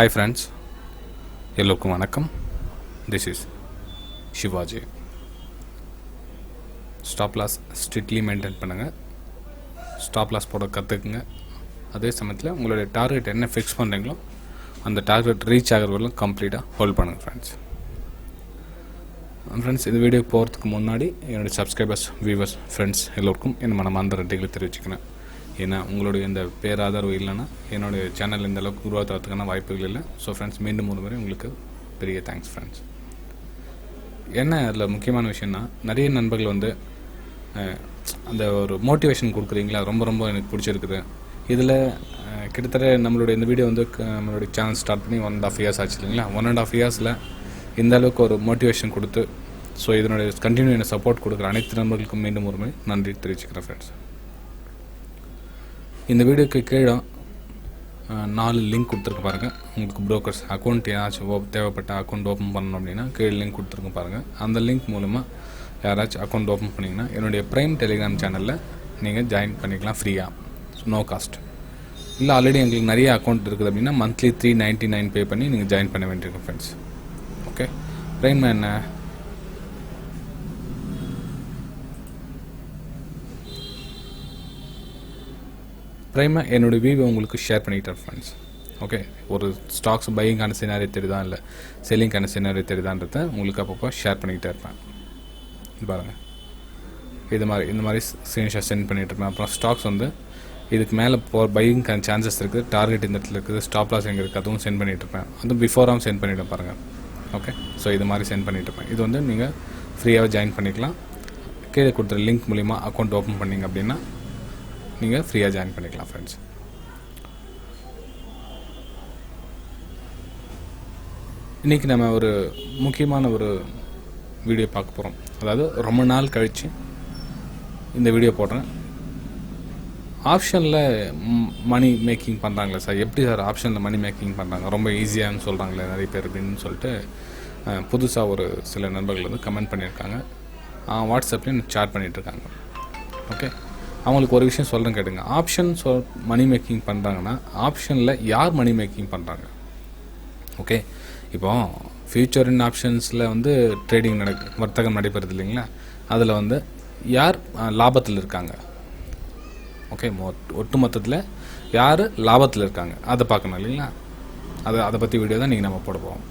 Hi friends, எல்லோருக்கும் வணக்கம். This is Shivaji. Stop loss strictly maintain பண்ணுங்க. Stop loss போட கற்றுக்குங்க. அதே சமயத்தில் உங்களுடைய டார்கெட் என்ன ஃபிக்ஸ் பண்ணுறீங்களோ அந்த டார்கெட் ரீச் ஆகிற வரலாம் கம்ப்ளீட்டாக ஹோல்ட் பண்ணுங்கள் ஃப்ரெண்ட்ஸ். ஃப்ரெண்ட்ஸ், இந்த வீடியோ போகிறதுக்கு முன்னாடி என்னுடைய சப்ஸ்கிரைபர்ஸ், வியூவர்ஸ், ஃப்ரெண்ட்ஸ் எல்லோருக்கும் என் மனமார்ந்த நன்றிகளை தெரிவிச்சுக்கிறேன். ஏன்னா உங்களுடைய இந்த பேராதரவு இல்லைன்னா என்னுடைய சேனல் இந்த அளவுக்கு உருவாக்குறதுக்கான வாய்ப்புகள் இல்லை. ஸோ ஃப்ரெண்ட்ஸ், மீண்டும் ஒரு முறை உங்களுக்கு பெரிய தேங்க்ஸ் ஃப்ரெண்ட்ஸ். என்ன அதில் முக்கியமான விஷயம்னா, நிறைய நண்பர்கள் வந்து அந்த ஒரு மோட்டிவேஷன் கொடுக்குறீங்களா, ரொம்ப ரொம்ப எனக்கு பிடிச்சிருக்குது. இதில் கிட்டத்தட்ட நம்மளுடைய இந்த வீடியோ வந்து நம்மளுடைய சேனல் ஸ்டார்ட் பண்ணி 1.5 years ஆச்சு இல்லைங்களா. 1.5 yearsல இந்த அளவுக்கு ஒரு மோட்டிவேஷன் கொடுத்து ஸோ இதனுடைய கண்டினியூ என்ன சப்போர்ட் கொடுக்குற அனைத்து நண்பர்களுக்கும் மீண்டும் ஒரு முறை நன்றி தெரிவிச்சுக்கிறேன் ஃப்ரெண்ட்ஸ். இந்த வீடியோக்கு கீழே 4 லிங்க் கொடுத்துருக்கு பாருங்கள். உங்களுக்கு ப்ரோக்கர்ஸ் அக்கௌண்ட் ஏதாச்சும் தேவைப்பட்ட அக்கௌண்ட் ஓப்பன் பண்ணணும் அப்படின்னா கீழே லிங்க் கொடுத்துருக்கு பாருங்கள். அந்த லிங்க் மூலமாக யாராச்சும் அக்கௌண்ட் ஓப்பன் பண்ணிங்கன்னா என்னுடைய ப்ரைம் டெலிகிராம் சேனலில் நீங்கள் ஜாயின் பண்ணிக்கலாம் ஃப்ரீயாக, நோ காஸ்ட். இல்லை ஆல்ரெடி எங்களுக்கு நிறைய அக்கௌண்ட் இருக்குது அப்படின்னா மந்த்லி 399 பே பண்ணி நீங்கள் ஜாயின் பண்ண வேண்டியிருக்கும் ஃப்ரெண்ட்ஸ். ஓகே, ப்ரைம் என்ன ப்ரைமாக என்னோடய வியூவை உங்களுக்கு ஷேர் பண்ணிக்கிட்டேன் ஃப்ரெண்ட்ஸ். ஓகே, ஒரு ஸ்டாக்ஸ் பையிங்கான சினாரியோ தெரியுதா இல்லை செல்லிங்கான சினாரியோ தெரியுதான்றதை உங்களுக்கு அப்பப்போ ஷேர் பண்ணிக்கிட்டே இருப்பேன். இது பாருங்கள், இந்த மாதிரி ஸ்க்ரீன்ஷாட் சென்ட் பண்ணிகிட்டு இருப்பேன். அப்புறம் ஸ்டாக்ஸ் வந்து இதுக்கு மேலே பையிங்கான சான்சஸ் இருக்குது, டார்கெட் இந்த இடத்துல இருக்குது, ஸ்டாப் லாஸ் எங்கே இருக்குது, அதுவும் சென்ட் பண்ணிகிட்டு இருப்பேன். அதுவும் பிஃபோராகவும் சென்ட் பண்ணிவிட்டு பாருங்கள். ஓகே, ஸோ இது மாதிரி சென்ட் பண்ணிகிட்டு இருப்பேன். இது வந்து நீங்கள் ஃப்ரீயாக ஜாயின் பண்ணிக்கலாம். கீழே கொடுத்துற லிங்க் மூலிமா அக்கௌண்ட் ஓப்பன் பண்ணிங்க அப்படின்னா நீங்கள் ஃப்ரீயாக ஜாயின் பண்ணிக்கலாம் ஃப்ரெண்ட்ஸ். இன்றைக்கி நம்ம ஒரு முக்கியமான ஒரு வீடியோ பார்க்க போகிறோம். அதாவது ரொம்ப நாள் கழித்து இந்த வீடியோ போடுறேன். ஆப்ஷனில் மணி மேக்கிங் பண்ணுறாங்களே சார், எப்படி சார் ஆப்ஷனில் மணி மேக்கிங் பண்ணுறாங்க, ரொம்ப ஈஸியாகனு சொல்கிறாங்களே நிறைய பேர் அப்படின்னு சொல்லிட்டு புதுசாக ஒரு சில நண்பர்கள் வந்து கமெண்ட் பண்ணியிருக்காங்க. வாட்ஸ்அப்லேயும் சேட் பண்ணிகிட்ருக்காங்க. ஓகே, அவங்களுக்கு ஒரு விஷயம் சொல்கிறேன் கேட்டுங்க. ஆப்ஷன் மணி மேக்கிங் பண்ணுறாங்கன்னா ஆப்ஷனில் யார் மணி மேக்கிங் பண்ணுறாங்க? ஓகே, இப்போ ஃபியூச்சர் இன் ஆப்ஷன்ஸில் வந்து ட்ரேடிங் வர்த்தகம் நடைபெறுது இல்லைங்களா, அதில் வந்து யார் லாபத்தில் இருக்காங்க? ஓகே, ஒட்டு மொத்தத்தில் யார் லாபத்தில் இருக்காங்க அதை பார்க்கணும் இல்லைங்களா. அதை பற்றி வீடியோ தான் நீங்கள் நம்ம போட போகிறோம்.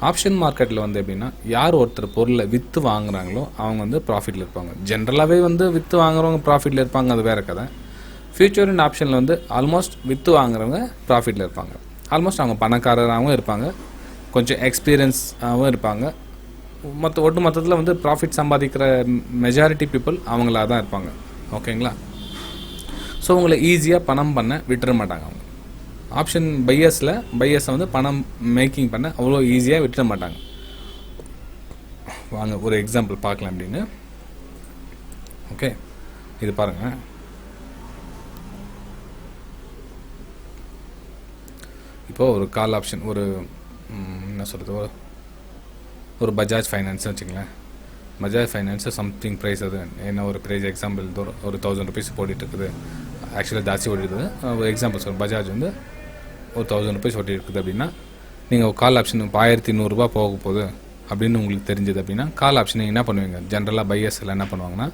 ஆப்ஷன் மார்க்கெட்டில் வந்து எப்படின்னா, யார் ஒருத்தர் பொருளை விற்று வாங்குறாங்களோ அவங்க வந்து ப்ராஃபிட்டில் இருப்பாங்க. ஜென்ரலாகவே வந்து விற்று வாங்குறவங்க ப்ராஃபிட்டில் இருப்பாங்க, அது வேறு கதை. ஃபியூச்சர் அண்ட் ஆப்ஷனில் வந்து ஆல்மோஸ்ட் விற்று வாங்குறவங்க ப்ராஃபிட்டில் இருப்பாங்க. ஆல்மோஸ்ட் அவங்க பணக்காரராகவும் இருப்பாங்க, கொஞ்சம் எக்ஸ்பீரியன்ஸாகவும் இருப்பாங்க. ஒட்டு மொத்தத்தில் வந்து ப்ராஃபிட் சம்பாதிக்கிற மெஜாரிட்டி பீப்புள் அவங்களா தான் இருப்பாங்க. ஓகேங்களா. ஸோ உங்களை ஈஸியாக பணம் பண்ண விட்டுற மாட்டாங்க அவங்க. ஆப்ஷன் பையர்ஸை வந்து பணம் மேக்கிங் பண்ண அவ்வளோ ஈஸியாக விட்டுற மாட்டாங்க. வாங்க ஒரு எக்ஸாம்பிள் பார்க்கலாம் அப்படின்னு. ஓகே, இது பாருங்கள். இப்போது ஒரு கால் ஆப்ஷன், ஒரு என்ன சொல்கிறது, ஒரு பஜாஜ் ஃபைனான்ஸ்னு வச்சுங்களேன். பஜாஜ் ஃபைனான்ஸு சம்திங் ப்ரைஸ், அது என்ன ஒரு ப்ரைஸ் எக்ஸாம்பிள் ஒரு 1000 rupees போட்டுருக்குது. ஆக்சுவலாக ஜாஸ்தி ஓடிட்டுருக்குது. ஒரு எக்ஸாம்பிள் சார், பஜாஜ் வந்து ஒரு 1000 rupees ஓட்டி இருக்குது அப்படின்னா, நீங்கள் ஒரு கால் ஆப்ஷன் இப்போ 1100 போக போகுது அப்படின்னு உங்களுக்கு தெரிஞ்சது அப்படின்னா, கால் ஆப்ஷன் நீங்கள் என்ன பண்ணுவீங்க? ஜென்ரலாக பையர்ஸ் எல்லாம் என்ன பண்ணுவாங்கன்னா,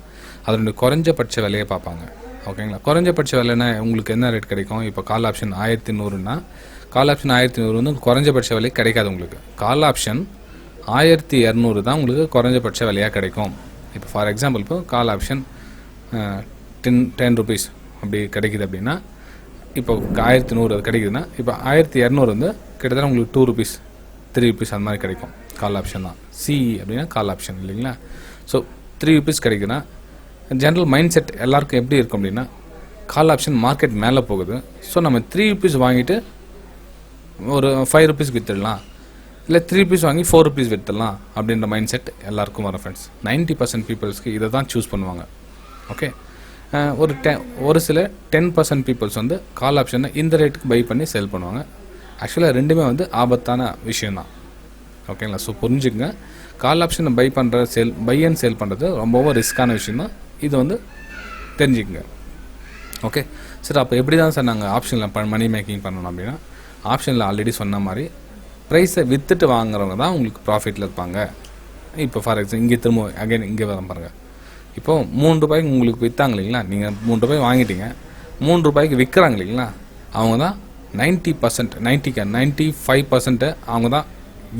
அதனுடைய குறைஞ்சபட்ச விலையை பார்ப்பாங்க. ஓகேங்களா. குறைஞ்சபட்ச விலைன்னா உங்களுக்கு என்ன ரேட் கிடைக்கும்? இப்போ கால் ஆப்ஷன் 1100ன்னா கால் ஆப்ஷன் 1100 வந்து குறைஞ்சபட்ச விலை கிடைக்காது உங்களுக்கு. கால் ஆப்ஷன் 1200 தான் உங்களுக்கு குறைஞ்சபட்ச விலையாக கிடைக்கும். இப்போ ஃபார் எக்ஸாம்பிள், இப்போ கால் ஆப்ஷன் 10 rupees அப்படி கிடைக்குது அப்படின்னா, இப்போ 1100 அது கிடைக்குதுன்னா, இப்போ 1200 வந்து கிட்டத்தட்ட உங்களுக்கு 2 rupees 3 rupees அந்த மாதிரி கிடைக்கும். கால் ஆப்ஷன் தான். சிஇ அப்படின்னா கால் ஆப்ஷன் இல்லைங்களா. ஸோ 3 rupees கிடைக்குதுன்னா ஜென்ரல் மைண்ட் செட் எல்லாருக்கும் எப்படி இருக்கும் அப்படின்னா, கால் ஆப்ஷன் மார்க்கெட் மேலே போகுது, ஸோ நம்ம 3 rupees வாங்கிட்டு ஒரு 5 rupees விற்றுடலாம், இல்லை 3 rupees வாங்கி 4 rupees விற்றுடலாம் அப்படின்ற மைண்ட் செட் எல்லாருக்கும் வரும் ஃப்ரெண்ட்ஸ். 90% பீப்புள்ஸ்க்கு இதை தான் சூஸ் பண்ணுவாங்க. ஓகே, ஒரு சில 10% பீப்புள்ஸ் வந்து கால் ஆப்ஷனை இந்த ரேட்டுக்கு பை பண்ணி சேல் பண்ணுவாங்க. ஆக்சுவலாக ரெண்டுமே வந்து ஆபத்தான விஷயந்தான். ஓகேங்களா. ஸோ புரிஞ்சுக்கங்க, கால் ஆப்ஷனை பை அண்ட் சேல் பண்ணுறது ரொம்பவும் ரிஸ்க்கான விஷயந்தான். இது வந்து தெரிஞ்சுக்கங்க. ஓகே சார், அப்போ எப்படி தான் சார் நாங்கள் ஆப்ஷனில் மணி மேக்கிங் பண்ணணும் அப்படின்னா, ஆப்ஷனில் ஆல்ரெடி சொன்ன மாதிரி ப்ரைஸை விற்றுட்டு வாங்குறவங்க தான் உங்களுக்கு ப்ராஃபிட்டில் இருப்பாங்க. இப்போ ஃபார் எக்ஸாம்பிள் இங்கே திரும்ப அகைன் இங்கே வர பாருங்கள். இப்போது 3 ரூபாய்க்கு உங்களுக்கு விற்றாங்க இல்லைங்களா, நீங்கள் 3 ரூபாய் வாங்கிட்டீங்க, 3 ரூபாய்க்கு விற்கிறாங்க இல்லைங்களா, அவங்க தான் 90%, 95% அவங்க தான்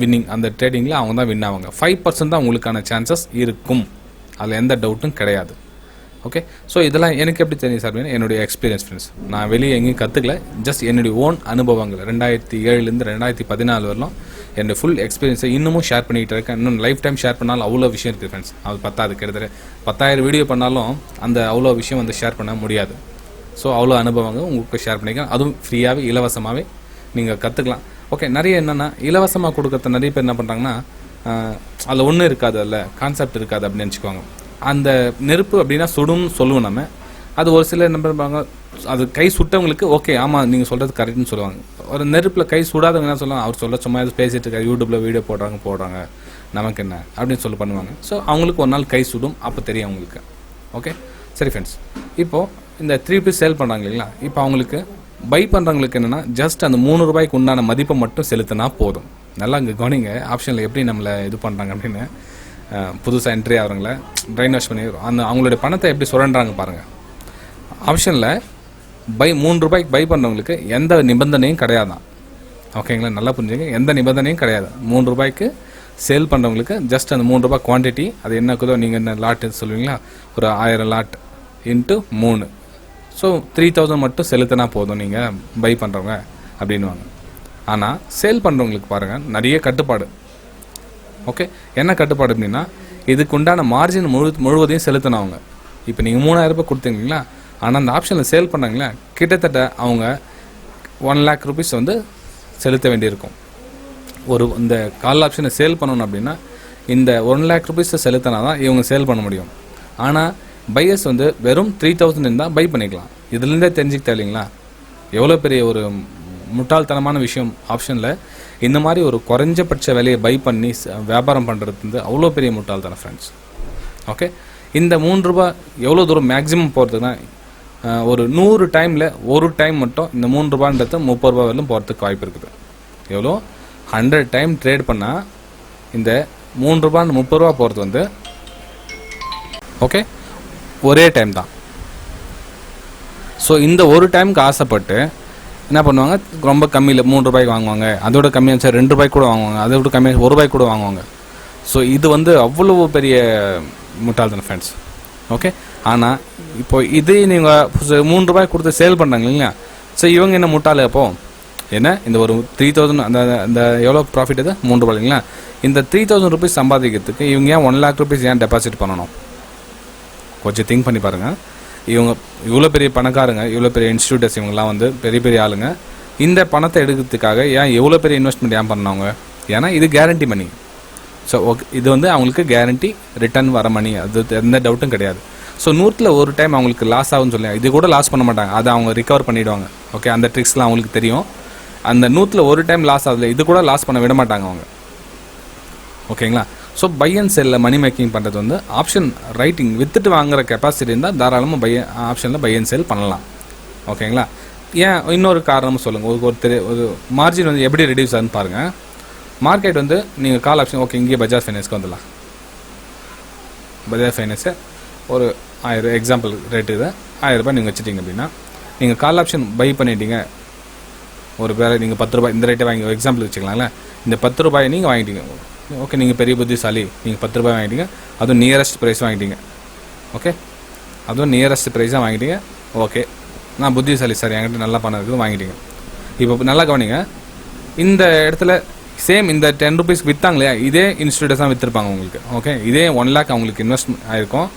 வின்னிங். அந்த ட்ரேடிங்கில் அவங்க தான் வின் ஆவாங்க. 5% தான் உங்களுக்கான சான்சஸ் இருக்கும், அதில் எந்த டவுட்டும் கிடையாது. ஓகே, ஸோ இதெல்லாம் எனக்கு எப்படி தெரியும் சார்? என்னுடைய எக்ஸ்பீரியன்ஸ் ஃப்ரெண்ட்ஸ். நான் வெளியே எங்கேயும் கற்றுக்கல, ஜஸ்ட் என்னுடைய ஓன் அனுபவங்கள் 2007 2014 வரலாம் என்னுடைய ஃபுல் எக்ஸ்பீரியன்ஸை இன்னமும் ஷேர் பண்ணிக்கிட்டு இருக்கேன். இன்னும் லைஃப் டைம் ஷேர் பண்ணாலும் அவ்வளோ விஷயம் இருக்குது ஃப்ரெண்ட்ஸ். அது பத்தாது, கிட்டத்தட்ட 10,000 வீடியோ பண்ணாலும் அந்த அவ்வளோ விஷயம் வந்து ஷேர் பண்ண முடியாது. ஸோ அவ்வளோ அனுபவங்கள் உங்களுக்கு ஷேர் பண்ணிக்கலாம். அதுவும் ஃப்ரீயாகவே இலவசமாகவே நீங்கள் கற்றுக்கலாம். ஓகே, நிறைய என்னென்னா இலவசமாக கொடுக்குறது நிறைய பேர் என்ன பண்ணுறாங்கன்னா அதில் ஒன்றும் இருக்காது, அதில் கான்செப்ட் இருக்காது அப்படின்னு நினச்சிக்குவாங்க. அந்த நெருப்பு அப்படின்னா சுடும்னு சொல்லுவோம் நம்ம. அது ஒரு சில நம்புறாங்க, அது கை சுட்டவங்களுக்கு ஓகே ஆமாம் நீங்கள் சொல்கிறது கரெக்டுன்னு சொல்லுவாங்க. ஒரு நெருப்பில் கை சுடாதவங்க என்ன சொல்லுவாங்க, அவர் சொல்ல சும்மா எது பேசிகிட்டு இருக்காரு, யூடியூப்பில் வீடியோ போடுறாங்க நமக்கு என்ன அப்படின்னு சொல்லி பண்ணுவாங்க. ஸோ அவங்களுக்கு ஒரு நாள் கை சுடும், அப்போ தெரியும் அவங்களுக்கு. ஓகே சரி ஃப்ரெண்ட்ஸ், இப்போது இந்த 3 rupees சேல் பண்ணுறாங்க இல்லைங்களா, இப்போ அவங்களுக்கு பை பண்ணுறவங்களுக்கு என்னென்னா ஜஸ்ட் அந்த 3 ரூபாய்க்கு உண்டான மதிப்பை மட்டும் செலுத்தினா போதும். நல்லா இங்கே கவனிங்க, ஆப்ஷனில் எப்படி நம்மளை இது பண்ணுறாங்க அப்படின்னு. புதுசாக என்ட்ரி ஆகிறவங்கள ப்ரைன் வாஷ் பண்ணி அவங்களுடைய பணத்தை எப்படி சுரண்டுறாங்க பாருங்கள். ஆப்ஷனில் 3 ரூபாய்க்கு பை பண்ணுறவங்களுக்கு எந்த நிபந்தனையும் கிடையாதான். ஓகேங்களா, நல்லா புரிஞ்சுங்க, எந்த நிபந்தனையும் கிடையாது. 3 ரூபாய்க்கு சேல் பண்ணுறவங்களுக்கு ஜஸ்ட் அந்த 3 ரூபாய் குவான்டிட்டி, அது என்ன இருக்குதோ நீங்கள் என்ன லாட் சொல்லுவீங்களா, ஒரு 1000 லாட் இன்ட்டு 3, ஸோ 3000 மட்டும் செலுத்தினா போதும் நீங்கள் பை பண்ணுறவங்க அப்படின்வாங்க. ஆனால் சேல் பண்ணுறவங்களுக்கு பாருங்கள் நிறைய கட்டுப்பாடு. ஓகே, என்ன கட்டுப்பாடு அப்படின்னா இதுக்கு உண்டான மார்ஜின் முழுவதையும் செலுத்தினவங்க. அவங்க இப்போ நீங்கள் 3000 ரூபாய் கொடுத்தீங்களா, ஆனால் அந்த ஆப்ஷனில் சேல் பண்ணாங்களா கிட்டத்தட்ட அவங்க 1 lakh rupees வந்து செலுத்த வேண்டியிருக்கும். இந்த கால் ஆப்ஷனை சேல் பண்ணணும் அப்படின்னா இந்த 1 lakh rupees செலுத்தினா தான் இவங்க சேல் பண்ண முடியும். ஆனால் பையர்ஸ் வந்து வெறும் 3000 இருந்தால் பை பண்ணிக்கலாம். இதுலேருந்தே தெரிஞ்சுக்க தேவைங்களா எவ்வளோ பெரிய ஒரு முட்டாள்தனமான விஷயம். ஆப்ஷனில் இந்த மாதிரி ஒரு குறைஞ்சபட்ச விலையை பை பண்ணி வியாபாரம் பண்ணுறது வந்து அவ்வளோ பெரிய முட்டாள்தனம் ஃப்ரெண்ட்ஸ். ஓகே, இந்த 3 ரூபாய் எவ்வளோ தூரம் மேக்ஸிமம் போகிறதுக்குன்னா ஒரு 100 டைமில் ஒரு டைம் மட்டும் இந்த 3 ரூபான்றது 30 ரூபா வரலும் போகிறதுக்கு வாய்ப்பு இருக்குது. எவ்வளோ 100 டைம் ட்ரேட் பண்ணால் இந்த 3 ரூபான்னு 30 ரூபா போகிறது வந்து ஓகே ஒரே டைம் தான். ஸோ இந்த ஒரு டைமுக்கு ஆசைப்பட்டு என்ன பண்ணுவாங்க, ரொம்ப கம்மியில் 3 ரூபாய்க்கு வாங்குவாங்க, அதோட கம்மியாக 2 ரூபாய்க்கு கூட வாங்குவாங்க, அதோட கம்மியாக 1 ரூபாய்க்கு கூட வாங்குவாங்க. ஸோ இது வந்து அவ்வளோ பெரிய முட்டாள்தனம் ஃப்ரெண்ட்ஸ். ஓகே, ஆனால் இப்போ இது நீங்கள் 3 ரூபாய்க்கு கொடுத்து சேல் பண்ணுறாங்க இல்லைங்களா, ஸோ இவங்க என்ன முட்டாள் அப்போ என்ன இந்த ஒரு 3000 அந்த எவ்வளோ ப்ராஃபிட் அது 3 ரூபாய் இல்லைங்களா, இந்த 3000 rupees சம்பாதிக்கிறதுக்கு இவங்க ஏன் 1 lakh rupees ஏன் டெபாசிட் பண்ணணும்? கொஞ்சம் திங்க் பண்ணி பாருங்கள். இவங்க இவ்வளோ பெரிய பணக்காரங்க, இவ்வளோ பெரிய இன்ஸ்டியூட்டர்ஸ், இவங்கெல்லாம் வந்து பெரிய பெரிய ஆளுங்க. இந்த பணத்தை எடுக்கிறதுக்காக ஏன் எவ்வளோ பெரிய இன்வெஸ்ட்மெண்ட் ஏன் பண்ணாங்க? ஏன்னா இது கேரண்டி மணி. ஸோ ஓகே, இது வந்து அவங்களுக்கு கேரண்டி ரிட்டர்ன் வர மணி, அது எந்த டவுட்டும் கிடையாது. ஸோ 100ல் ஒரு டைம் அவங்களுக்கு லாஸ் ஆகும்னு சொல்லி இது கூட லாஸ் பண்ண மாட்டாங்க, அதை அவங்க ரிகவர் பண்ணிவிடுவாங்க. ஓகே, அந்த ட்ரிக்ஸ்லாம் அவங்களுக்கு தெரியும். அந்த 100ல் ஒரு டைம் லாஸ் ஆகுது, இது கூட லாஸ் பண்ண விட மாட்டாங்க அவங்க. ஓகேங்களா, ஸோ பை அண்ட் செல்லில் மணி மேக்கிங் பண்ணுறது வந்து ஆப்ஷன் ரைட்டிங் வித்துட்டு வாங்குகிற கெப்பாசிட்டி இருந்தால் தாராளமாக ஆப்ஷனில் பை அண்ட் செல் பண்ணலாம். ஓகேங்களா, ஏன் இன்னொரு காரணம் சொல்லுங்கள். ஒரு மார்ஜின் வந்து எப்படி ரெடியூஸ் ஆகுதுன்னு பாருங்கள். மார்க்கெட் வந்து நீங்கள் கால் ஆப்ஷன் ஓகே இங்கே பஜாஜ் ஃபைனான்ஸ்க்கு வந்துடலாம். பஜாஜ் ஃபைனான்ஸை ஒரு 1000 எக்ஸாம்பிள் ரேட்டு இதை 1000 ரூபாய் நீங்கள் வச்சுட்டிங்க அப்படின்னா நீங்கள் கால் ஆப்ஷன் பை பண்ணிட்டீங்க. ஒரு வேலை நீங்கள் 10 ரூபாய் இந்த ரேட்டை வாங்கி எக்ஸாம்பிள் வச்சுக்கலாம்ல, இந்த 10 ரூபாயை நீங்கள் வாங்கிட்டீங்க. ஓகே, நீங்கள் பெரிய புத்திசாலி, நீங்கள் 10 ரூபாய் வாங்கிட்டீங்க, அதுவும் நியரஸ்ட் ப்ரைஸ் வாங்கிட்டீங்க. ஓகே, அதுவும் நியரஸ்ட் ப்ரைஸாக வாங்கிட்டீங்க. ஓகே, நான் புத்திசாலி சார், என்கிட்ட நல்லா பணம் இருக்குது வாங்கிட்டீங்க. இப்போ நல்லா கவனிங்க, இந்த இடத்துல சேம் இந்த 10 rupees விற்றாங்க இல்லையா, இதே இன்ஸ்டியூட்டர்ஸ் தான் விற்றுருப்பாங்க உங்களுக்கு. ஓகே, இதே 1 lakh அவங்களுக்கு இன்வெஸ்ட்மெண்ட் ஆகிருக்கும்.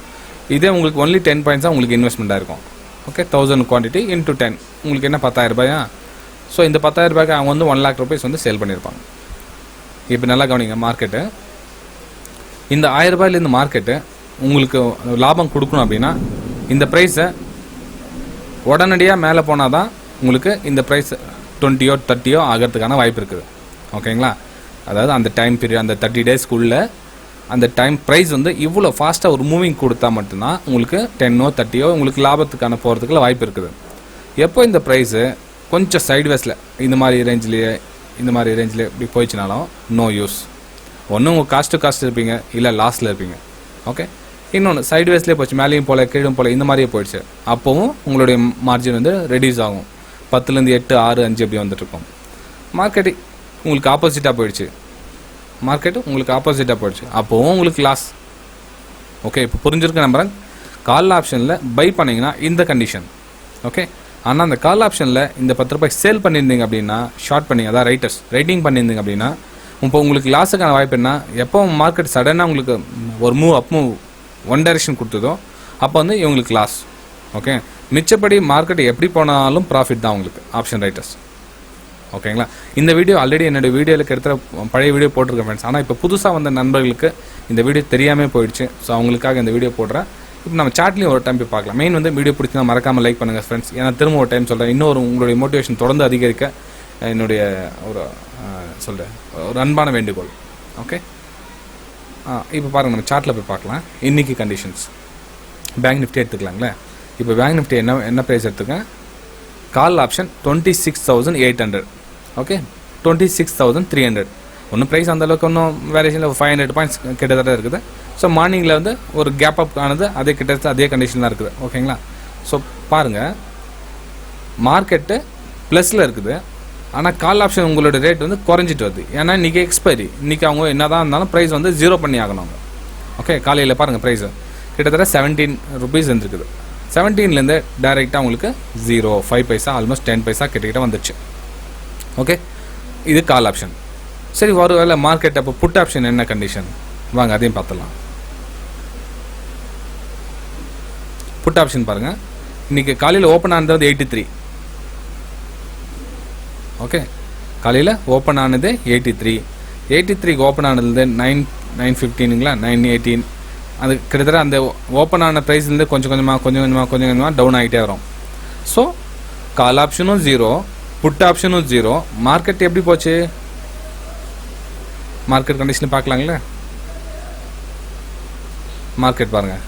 இதே உங்களுக்கு ஒன்லி 10 points தான் உங்களுக்கு இன்வெஸ்ட்மெண்ட் ஆகிருக்கும். ஓகே, 1000 குவான்டிட்டி இன்ட்டு 10 உங்களுக்கு என்ன 10,000 ரூபாயா? ஸோ இந்த 10,000 ரூபாய்க்கு அவங்க வந்து 1 lakh rupees வந்து சேல் பண்ணியிருப்பாங்க. இப்போ நல்லா கவனிங்க, மார்க்கெட்டு இந்த 1000 ரூபாயிலேருந்து மார்க்கெட்டு உங்களுக்கு லாபம் கொடுக்கணும் அப்படின்னா இந்த ப்ரைஸை உடனடியாக மேலே போனால் தான் உங்களுக்கு இந்த ப்ரைஸ் 20 or 30 ஆகிறதுக்கான வாய்ப்பு இருக்குது. ஓகேங்களா, அதாவது அந்த டைம் பீரியட் அந்த 30 daysக்குள்ளே அந்த டைம் ப்ரைஸ் வந்து இவ்வளோ ஃபாஸ்ட்டாக ஒரு மூவிங் கொடுத்தா மட்டும்தான் உங்களுக்கு 10 or 30 உங்களுக்கு லாபத்துக்கான போகிறதுக்குள்ள வாய்ப்பு இருக்குது. எப்போ இந்த ப்ரைஸு கொஞ்சம் சைட்வேஸில் இந்த மாதிரி ரேஞ்சிலேயே இப்படி போயிடுச்சுனாலும் நோ யூஸ். ஒன்று உங்கள் காஸ்ட் இருப்பீங்க, இல்லை லாஸில் இருப்பீங்க. ஓகே, இன்னொன்று சைட்வேஸ்லேயே போச்சு, மேலேயும் போல் கீழும் போல் இந்த மாதிரியே போயிடுச்சு. அப்போவும் உங்களுடைய மார்ஜின் வந்து ரெடியூஸ் ஆகும். 10லேருந்து 8, 6, 5 அப்படி வந்துட்டுருக்கும். மார்க்கெட்டு உங்களுக்கு ஆப்போசிட்டாக போயிடுச்சு, அப்போவும் உங்களுக்கு லாஸ். ஓகே, இப்போ புரிஞ்சிருக்க நம்புறேன். கால் ஆப்ஷனில் பை பண்ணிங்கன்னா இந்த கண்டிஷன். ஓகே, ஆனால் அந்த கால் ஆப்ஷனில் இந்த 10 ரூபாய் சேல் பண்ணியிருந்தீங்க அப்படின்னா, ஷார்ட் பண்ணி அதான் ரைட்டிங் பண்ணியிருந்தீங்க அப்படின்னா, இப்போ உங்களுக்கு லாஸுக்கான வாய்ப்பு என்ன, எப்போ மார்க்கெட் சடனாக உங்களுக்கு ஒரு மூவ் ஒன் டைரக்ஷன் கொடுத்ததோ அப்போ வந்து இவங்களுக்கு லாஸ். ஓகே, மிச்சப்படி மார்க்கெட் எப்படி போனாலும் ப்ராஃபிட் தான் உங்களுக்கு ஆப்ஷன் ரைட்டர்ஸ். ஓகேங்களா? இந்த வீடியோ ஆல்ரெடி என்னோடய வீடியோவில் எடுத்த பழைய வீடியோ போட்டிருக்கேன் ஃப்ரெண்ட்ஸ். ஆனால் இப்போ புதுசாக வந்த நண்பர்களுக்கு இந்த வீடியோ தெரியாமல் போயிடுச்சு. ஸோ அவங்களுக்காக இந்த வீடியோ போடுறேன். இப்போ நம்ம சாட்லேயும் ஒரு டைம் போய் பார்க்கலாம். மெயின் வந்து வீடியோ பிடிச்சினா மறக்காமல் லைக் பண்ணுங்கள் ஃப்ரெண்ட்ஸ். ஏன்னா திரும்ப ஒரு டைம் சொல்கிறேன், இன்னொரு உங்களுடைய மோட்டிவேஷன் தொடர்ந்து அதிகரிக்க என்னுடைய ஒரு அன்பான வேண்டுகோள். ஓகே, இப்போ பாருங்கள், நம்ம சார்ட்டில் போய் பார்க்கலாம். இன்றைக்கி கண்டிஷன்ஸ் பேங்க் நிஃப்டி எடுத்துக்கலாங்களே. இப்போ பேங்க் நிஃப்டி என்ன ப்ரைஸ் எடுத்துக்கேன், கால் ஆப்ஷன் 26,800. ஓகே, 26,300. ஒன்றும் ப்ரைஸ் அந்தளவுக்கு ஒன்றும் வேரியேஷனில் 500 பாயிண்ட்ஸ் கிட்டத்தட்ட இருக்குது. ஸோ மார்னிங்கில் வந்து ஒரு கேப் அப் ஆனது கிட்டத்தட்ட அதே கண்டிஷன் தான் இருக்குது. ஓகேங்களா? ஸோ பாருங்கள், மார்க்கெட்டு ப்ளஸில் இருக்குது, ஆனால் கால் ஆப்ஷன் உங்களோட ரேட் வந்து குறைஞ்சிட்டு வருது. ஏன்னா இன்றைக்கி எக்ஸ்பைரி, இன்றைக்கி அவங்க என்ன தான் இருந்தாலும் ப்ரைஸ் வந்து 0 பண்ணி ஆகணும் அவங்க. ஓகே, காலையில் பாருங்கள் ப்ரைஸு கிட்டத்தட்ட 17 rupees வந்துருக்குது. 17லேருந்து டைரெக்டாக உங்களுக்கு 0.5 பைசா, ஆல்மோஸ்ட் 10 பைசா கிட்டக்கிட்ட வந்துடுச்சு. ஓகே, இது கால் ஆப்ஷன். சரி, ஒரு வேளை மார்க்கெட் அப்போ புட் ஆப்ஷன் என்ன கண்டிஷன், வாங்க அதையும் பார்த்துடலாம். புட் ஆப்ஷன் பாருங்கள், இன்றைக்கி காலையில் ஓப்பன் ஆனது 83. ஓகே, காலையில் ஓப்பன் ஆனது 83க்கு ஓப்பன் ஆனது 915ங்களா, 918. அது கிட்டத்தட்ட அந்த ஓப்பன் ஆன ப்ரைஸ்லேருந்து கொஞ்சம் கொஞ்சமாக டவுன் ஆகிட்டே வரும். ஸோ கால் ஆப்ஷனும் 0, புட் ஆப்ஷனும் 0. மார்க்கெட் எப்படி போச்சு, மார்க்கெட் கண்டிஷன் பார்க்கலாங்களே. மார்க்கெட் பாருங்கள்,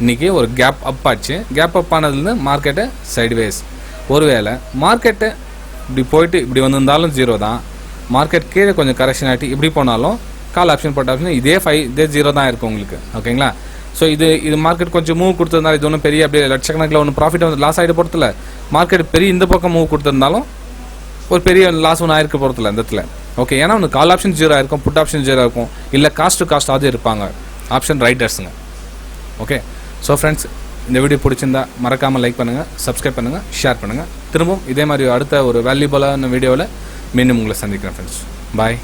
இன்றைக்கி ஒரு கேப் அப் ஆச்சு. கேப் அப் ஆனதுலேருந்து மார்க்கெட்டு சைட்வேஸ். ஒருவேளை மார்க்கெட்டு இப்படி போயிட்டு இப்படி வந்திருந்தாலும் 0 தான். மார்க்கெட் கீழே கொஞ்சம் கரெக்ஷன் ஆகிட்டு இப்படி போனாலும் கால் ஆப்ஷன் புட் ஆப்ஷன் இதே 0 தான் இருக்கும் உங்களுக்கு. ஓகேங்களா? ஸோ இது மார்க்கெட் கொஞ்சம் மூவ் கொடுத்துருந்தாலும் இது ஒன்றும் பெரிய அப்படியே லட்சக்கணக்கில் ஒன்றும் ப்ராஃபிட் வந்து லாஸ் ஆகிட்டு போகிறதில்ல. மார்க்கெட் பெரிய இந்த பக்கம் மூவ் கொடுத்துருந்தாலும் ஒரு பெரிய லாஸ் ஒன்று ஆயிருக்க போகிறதில்ல இந்த இடத்துல. ஓகே, ஏன்னா ஒன்று கால் ஆப்ஷன் 0 இருக்கும், புட் ஆப்ஷன் 0 இருக்கும், இல்லை காஸ்ட் இருப்பாங்க ஆப்ஷன் ரைட்டர்ஸுங்க. ஓகே, ஸோ ஃப்ரெண்ட்ஸ், இந்த வீடியோ பிடிச்சிருந்தா மறக்காமல் லைக் பண்ணுங்கள், சப்ஸ்கிரைப் பண்ணுங்கள், ஷேர் பண்ணுங்கள். திரும்பவும் இதே மாதிரி அடுத்த ஒரு வேல்யூபலான வீடியோவில் மீண்டும் உங்களை சந்திக்கிறேன் ஃப்ரெண்ட்ஸ். பாய்.